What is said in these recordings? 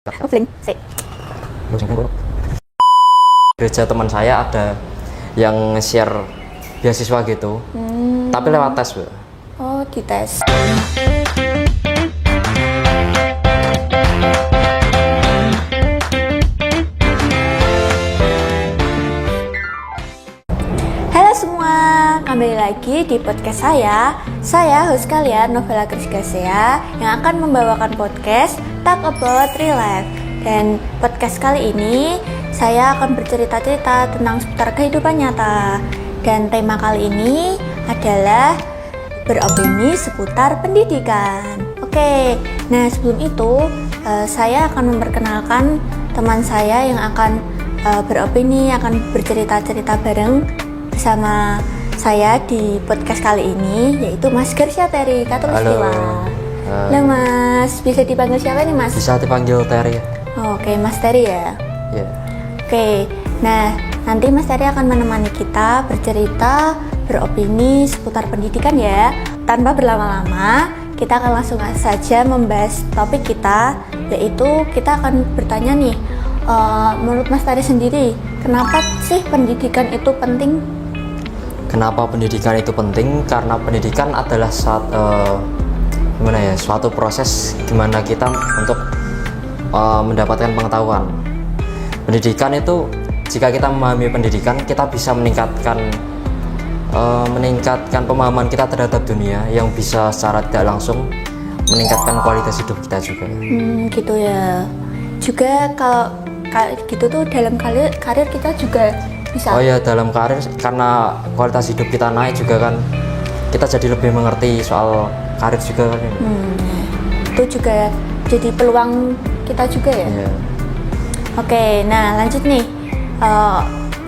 Offline, sih. Gereja teman saya ada yang share beasiswa gitu, tapi lewat tes, Bu. Oh, dites. Halo semua, kembali lagi di podcast saya. Saya host kalian Novela Krisgasea yang akan membawakan podcast Talk About Real Life. Dan podcast kali ini saya akan bercerita-cerita tentang seputar kehidupan nyata. Dan tema kali ini adalah beropini seputar pendidikan. Oke, nah sebelum itu saya akan memperkenalkan teman saya yang akan beropini, akan bercerita-cerita bareng bersama saya di podcast kali ini, yaitu Mas Gersya Terry Katulistiwa. Halo Mas, bisa dipanggil siapa nih Mas? Bisa dipanggil Terry. Oke, Mas Terry ya? Iya. Oke, nah nanti Mas Terry akan menemani kita bercerita, beropini seputar pendidikan ya. Tanpa berlama-lama, kita akan langsung saja membahas topik kita, yaitu kita akan bertanya nih, menurut Mas Terry sendiri, kenapa sih pendidikan itu penting? Kenapa pendidikan itu penting? Karena pendidikan adalah suatu proses gimana kita untuk mendapatkan pengetahuan. Pendidikan itu, jika kita memahami pendidikan, kita bisa meningkatkan pemahaman kita terhadap dunia, yang bisa secara tidak langsung meningkatkan kualitas hidup kita juga. Gitu ya. Juga kalau gitu tuh dalam karir kita juga bisa. Oh ya, dalam karir, karena kualitas hidup kita naik juga kan, kita jadi lebih mengerti soal karir juga kan. Itu juga jadi peluang kita juga ya. Yeah. Oke, nah lanjut nih,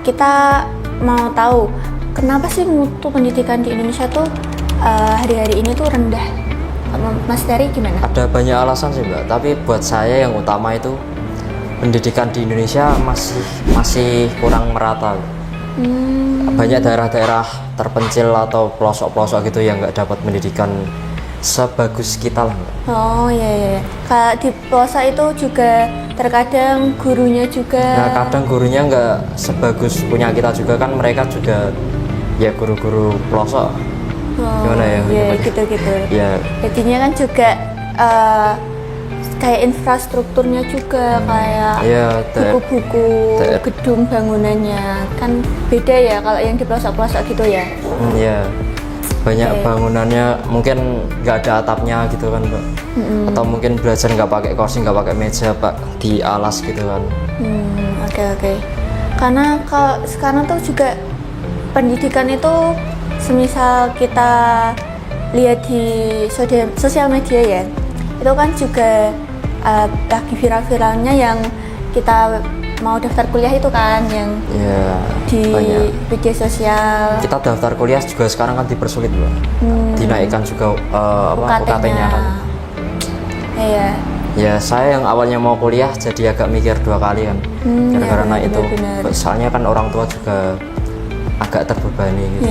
kita mau tahu kenapa sih mutu pendidikan di Indonesia tuh hari-hari ini tuh rendah. Mas Terry gimana? Ada banyak alasan sih, Mbak, tapi buat saya yang utama itu pendidikan di Indonesia masih kurang merata. Banyak daerah-daerah terpencil atau pelosok-pelosok gitu yang nggak dapat pendidikan sebagus kita lah, Mbak. Oh iya. Kalau di pelosok itu juga terkadang gurunya juga. Nah, kadang gurunya nggak sebagus punya kita juga kan, mereka juga ya guru-guru pelosok. Gimana ya? Iya, gitu-gitu. Ya. Jadinya kan juga kayak infrastrukturnya juga, kayak buku-buku, gedung bangunannya kan beda ya kalau yang di pelosok-pelosok gitu ya. Iya. Banyak bangunannya mungkin nggak ada atapnya gitu kan, Mbak. Atau mungkin belajar nggak pakai kursi, nggak pakai meja, Pak, di alas gitu kan. Oke. Karena kalau sekarang tuh juga pendidikan itu, semisal kita lihat di sosial media ya, itu kan juga lagi viral-viralnya yang kita mau daftar kuliah itu kan, yang di media sosial. Kita daftar kuliah juga sekarang kan dipersulit, Mbak. Dinaikkan juga UKT-nya kan. Iya. Ya, saya yang awalnya mau kuliah jadi agak mikir dua kali kan, gara-gara naik itu. Soalnya kan orang tua juga agak terbebani gitu.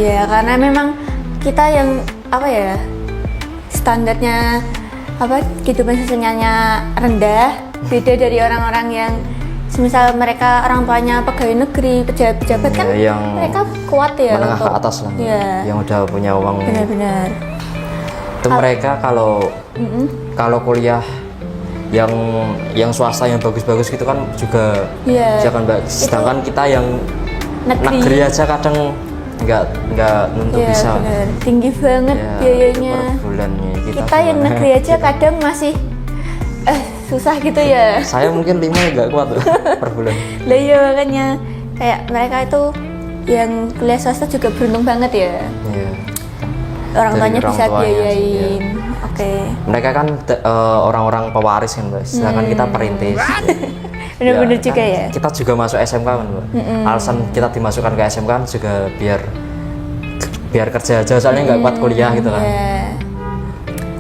Iya, karena memang kita yang standarnya kehidupan sosialnya rendah, beda dari orang-orang yang semisal mereka orang tuanya pegawai negeri, pejabat kan, mereka kuat ya, menengah ke atas lah, yang udah punya uang. Benar-benar. Itu mereka kalau kuliah yang swasta yang bagus-bagus gitu kan juga jangan, Mbak. Sedangkan kita yang negeri aja kadang nggak tentu bisa. Bener. Tinggi banget biayanya. Per bulannya kita yang negeri aja kadang masih susah gitu ya. Saya mungkin 5 nggak kuat per bulan. Lah iya, makanya kayak mereka itu yang kuliah swasta juga beruntung banget ya. Iya. Orang tuanya bisa biayain. Oke. Mereka kan orang-orang pewaris kan, Mbak. Sedangkan kita perintis. Bener-bener juga kan, ya. Kita juga masuk SMK kan, Mbak. Alasan kita dimasukkan ke SMK kan juga biar kerja aja, soalnya nggak kuat kuliah gitu kan.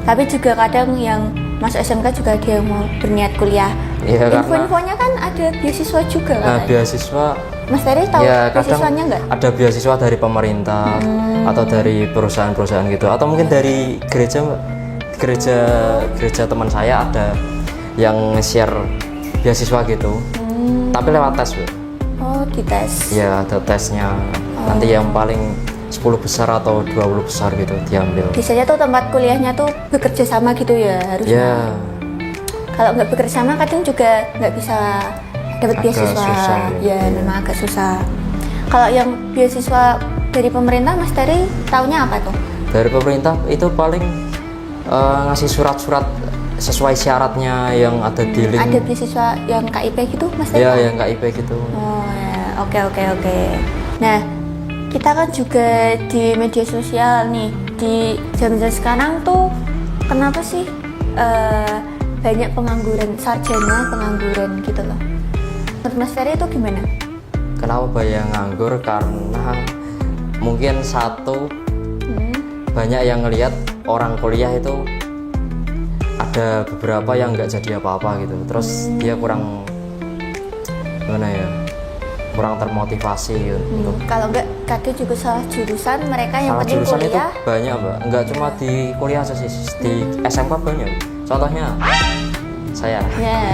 Tapi juga kadang yang masuk SMK juga ada yang mau berniat kuliah. Info-infonya kan ada beasiswa juga kan. Nah, beasiswa. Mas Terry tahu beasiswanya nggak? Ada beasiswa dari pemerintah atau dari perusahaan-perusahaan gitu, atau mungkin dari gereja, Mbak. Gereja teman saya ada yang share beasiswa gitu. Tapi lewat tes, Bu. Oh, dites. Ya, ada tesnya. Nanti yang paling 10 besar atau 20 besar gitu diambil. Biasanya tuh tempat kuliahnya tuh bekerja sama gitu ya harusnya. Ya, Kalau nggak bekerja sama kadang juga nggak bisa dapat Agak beasiswa. susah, Ya, memang agak susah. Kalau yang beasiswa dari pemerintah, Mas Terry taunya apa tuh? dari pemerintah itu paling ngasih surat-surat sesuai syaratnya yang ada di link. Ada beasiswa yang KIP gitu, Mas Terry? Ya, yang KIP gitu. Oh ya, oke. Nah, kita kan juga di media sosial nih, di zaman sekarang tuh kenapa sih banyak pengangguran, sarjana pengangguran gitu loh. Menurut Mas Ferry itu gimana? Kenapa banyak nganggur? Karena mungkin satu, banyak yang ngelihat orang kuliah itu ada beberapa yang nggak jadi apa-apa gitu. Terus dia kurang gimana ya? Kurang termotivasi gitu. Untuk Kalau enggak, kadang juga salah jurusan, mereka yang salah penting jurusan itu kuliah. banyak, Mbak. Nggak cuma di kuliah aja sih, di SMK banyak. Contohnya saya. Ya.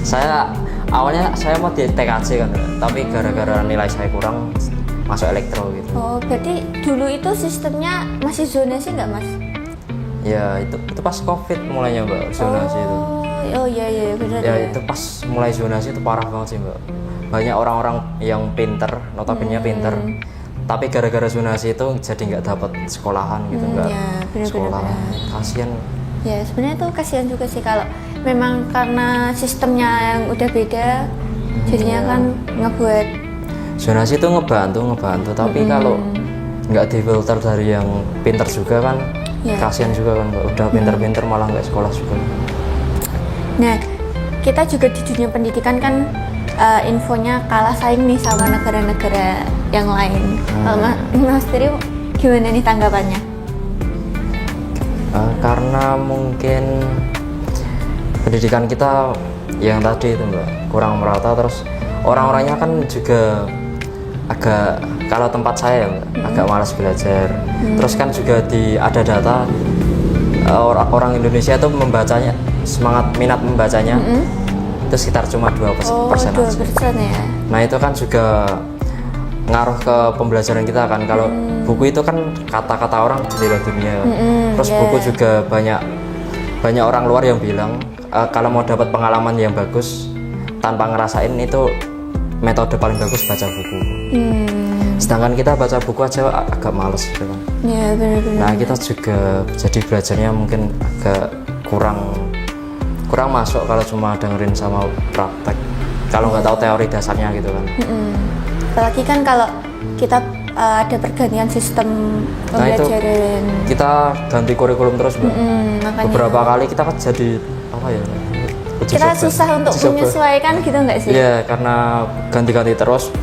Saya awalnya saya mau di TKJ kan, tapi gara-gara nilai saya kurang masuk elektro gitu. Oh, berarti dulu itu sistemnya masih zonasi nggak, Mas? Ya itu pas COVID mulainya, Mbak, zonasi itu. Oh iya benar Ya itu pas mulai zonasi itu parah banget sih, Mbak. Banyak orang-orang yang pinter, notabene pinter, tapi gara-gara zonasi itu jadi nggak dapat sekolahan gitu, nggak ya, benar, sekolah. benar. Kasian. Ya sebenarnya tuh kasihan juga sih kalau memang karena sistemnya yang udah beda, jadinya kan ngebuat Zonasi itu ngebantu, tapi kalau nggak difilter dari yang pinter juga kan, Ya. kasihan juga kan, Mbak. Udah pinter-pinter malah nggak sekolah juga. Nah, kita juga di dunia pendidikan kan infonya kalah saing nih sama negara-negara yang lain. Kalau Mas Tiri gimana nih tanggapannya? Karena mungkin pendidikan kita yang tadi itu, Mbak, kurang merata, terus orang-orangnya kan juga agak, kalau tempat saya ya, Mbak, agak malas belajar. Terus kan juga ada data orang Indonesia itu membacanya, semangat minat membacanya itu sekitar cuma 2% aja. 2% ya. Nah itu kan juga ngaruh ke pembelajaran kita kan. Kalau buku itu kan kata-kata orang jendela dunia. Terus buku juga banyak orang luar yang bilang kalau mau dapat pengalaman yang bagus tanpa ngerasain, itu metode paling bagus baca buku. Sedangkan kita baca buku aja agak males gitu kan. Ya benar-benar. Nah kita juga jadi belajarnya mungkin agak kurang masuk kalau cuma dengerin sama praktek, kalau nggak tahu teori dasarnya gitu kan. Apalagi kan kalau kita ada pergantian sistem Nah itu pembelajaran. kita ganti kurikulum terus, Mbak. Makanya Beberapa kali kita kan jadi apa ya, uji kita coba. susah untuk Uji coba. menyesuaikan gitu nggak sih? Iya, karena ganti-ganti terus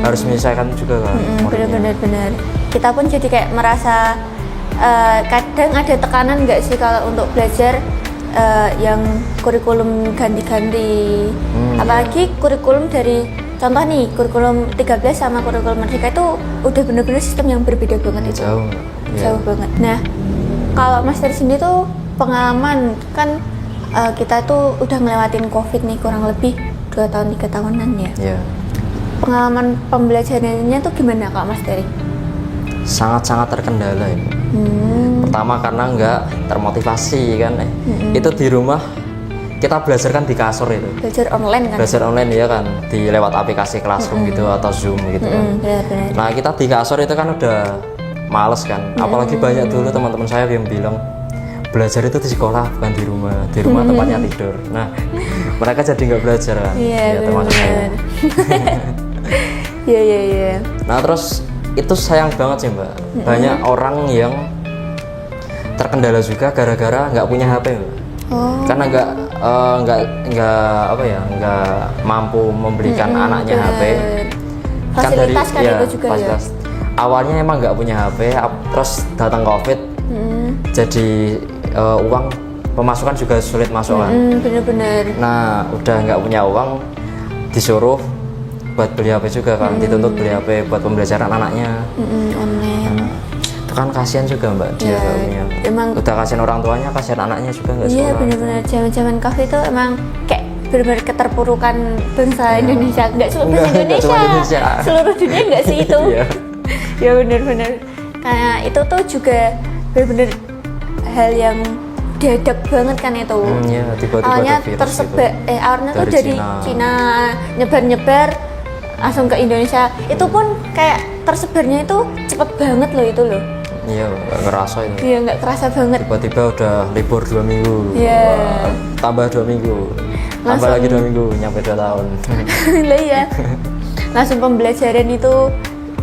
harus menyesuaikan juga kan. muridnya. Benar. Kita pun jadi kayak merasa kadang ada tekanan nggak sih kalau untuk belajar yang kurikulum ganti-ganti. Apalagi kurikulum dari contoh nih, kurikulum 13 sama kurikulum Merdeka itu udah benar-benar sistem yang berbeda banget itu. Jauh. Jauh banget. Nah, kalau Mas dari sini tuh pengalaman kan kita tuh udah ngelewatin COVID nih kurang lebih 2 tahun 3 tahunan ya. Iya. Pengalaman pembelajarannya tuh gimana Kak Mas Terry? Sangat-sangat terkendala ya. Pertama karena nggak termotivasi kan. Itu di rumah kita belajar kan di kasur itu. Belajar online kan? Belajar online ya kan, di lewat aplikasi Classroom gitu atau Zoom gitu kan. Benar-benar. Nah kita di kasur itu kan udah males kan. Apalagi banyak dulu teman-teman saya yang bilang belajar itu di sekolah bukan di rumah. Di rumah tempatnya tidur. Nah mereka jadi nggak belajar kan. Iya, Ya, termasuk saya. benar. Iya. Nah terus itu sayang banget sih, Mbak. Banyak orang yang terkendala juga gara-gara nggak punya HP, Mbak. Karena nggak mampu membelikan anaknya HP. Fasilitas kan itu juga fasilitas. Awalnya emang nggak punya HP, terus datang COVID, jadi uang pemasukan juga sulit masuk kan. Benar-benar. Nah udah nggak punya uang, disuruh buat beli HP juga kan, dituntut beli HP buat pembelajaran anaknya. Online. Itu kan kasihan juga mbak dia Iya, punya. emang Udah kasihan orang tuanya, kasihan anaknya juga nggak iya sekolah. benar-benar zaman COVID itu emang kayak benar-benar keterpurukan bangsa Indonesia, nggak cuma bangsa Nggak cuma Indonesia, Indonesia. seluruh dunia nggak sih itu. Iya. Ya benar-benar karena itu tuh juga benar-benar hal yang dadak banget kan itu. Iya, tiba-tiba Awalnya ada virus tersebar, gitu. awalnya tuh Dari dari Cina. Cina nyebar-nyebar langsung ke Indonesia. Itu pun kayak tersebarnya itu cepet banget loh itu loh. Iya, nggak ngerasa itu. Iya nggak kerasa banget. Tiba-tiba udah libur 2 minggu. Iya. Wah, tambah 2 minggu. Tambah Langsung- lagi 2 minggu, nyampe 2 tahun. Lah ya. Langsung pembelajaran itu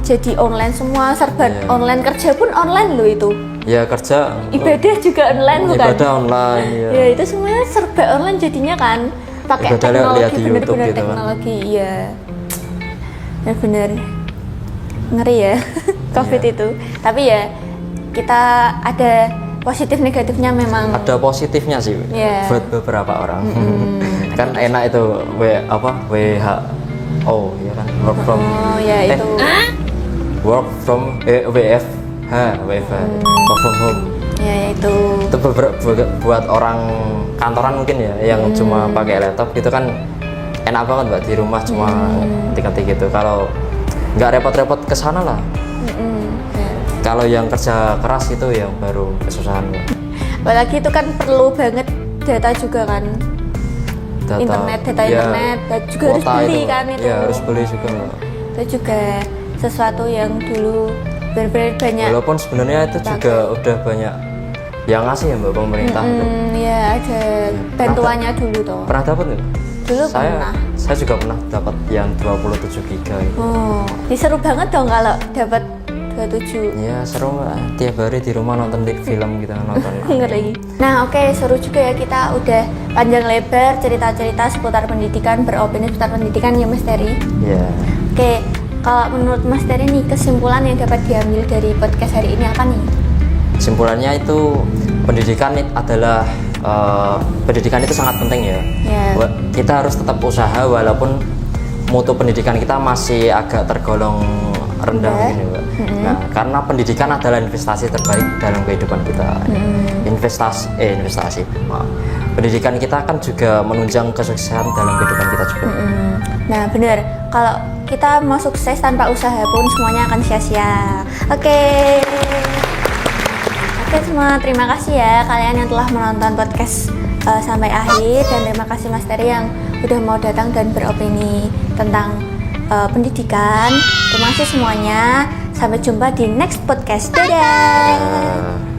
jadi online semua, serba Iya. online, kerja pun online loh itu. Ya kerja. Ibadah juga online bukan? Ibadah online. Iya. Ya itu semuanya serba online jadinya kan. Pakai Ibadah teknologi lihat di YouTube bener-bener gitu kan. teknologi, iya. Bener-bener ngeri ya COVID Iya. itu. Tapi ya kita ada positif negatifnya memang. Ada positifnya sih Iya. buat beberapa orang. Kan enak itu WHO ya kan work from Oh ya itu. work from WFH work from home. Ya itu. Itu buat orang kantoran mungkin ya yang cuma pakai laptop gitu kan enak banget mbak, di rumah cuma ketik-ketik gitu. Kalau nggak repot-repot ke sana lah. Ya. Kalau yang kerja keras itu yang baru kesusahan mbak. Apalagi itu kan perlu banget data juga kan. Data, Internet, data ya, internet, dan juga harus kuota beli kan itu. Ya harus beli juga mbak. Itu juga sesuatu yang dulu benar-benar banyak. Walaupun sebenarnya itu juga udah banyak yang ngasih ya mbak pemerintah itu. Ya ada bantuannya dulu toh. Pernah dapat nggak? Dulu pernah. Saya juga pernah dapat yang 27 giga itu. Oh, ini seru banget dong kalau dapat 27. Ya seru mbak, tiap hari di rumah nonton film gitu nonton. Ngeri. Nah oke, seru juga ya kita udah panjang lebar cerita-cerita seputar pendidikan, beropini seputar pendidikan ya Mas Terry. Ya. Oke, kalau menurut Mas Terry nih kesimpulan yang dapat diambil dari podcast hari ini apa nih? Kesimpulannya itu adalah pendidikan itu sangat penting ya. Ya. Kita harus tetap usaha walaupun mutu pendidikan kita masih agak tergolong rendah Rendah. ini, Mbak. Nah, karena pendidikan adalah investasi terbaik dalam kehidupan kita. Investasi. Maaf. Pendidikan kita kan juga menunjang kesuksesan dalam kehidupan kita juga. Nah benar, kalau kita mau sukses tanpa usaha pun semuanya akan sia-sia. Oke, semua terima kasih ya kalian yang telah menonton podcast sampai akhir, dan terima kasih Mas Terry yang udah mau datang dan beropini tentang pendidikan. Terima kasih semuanya, sampai jumpa di next podcast. Dadah.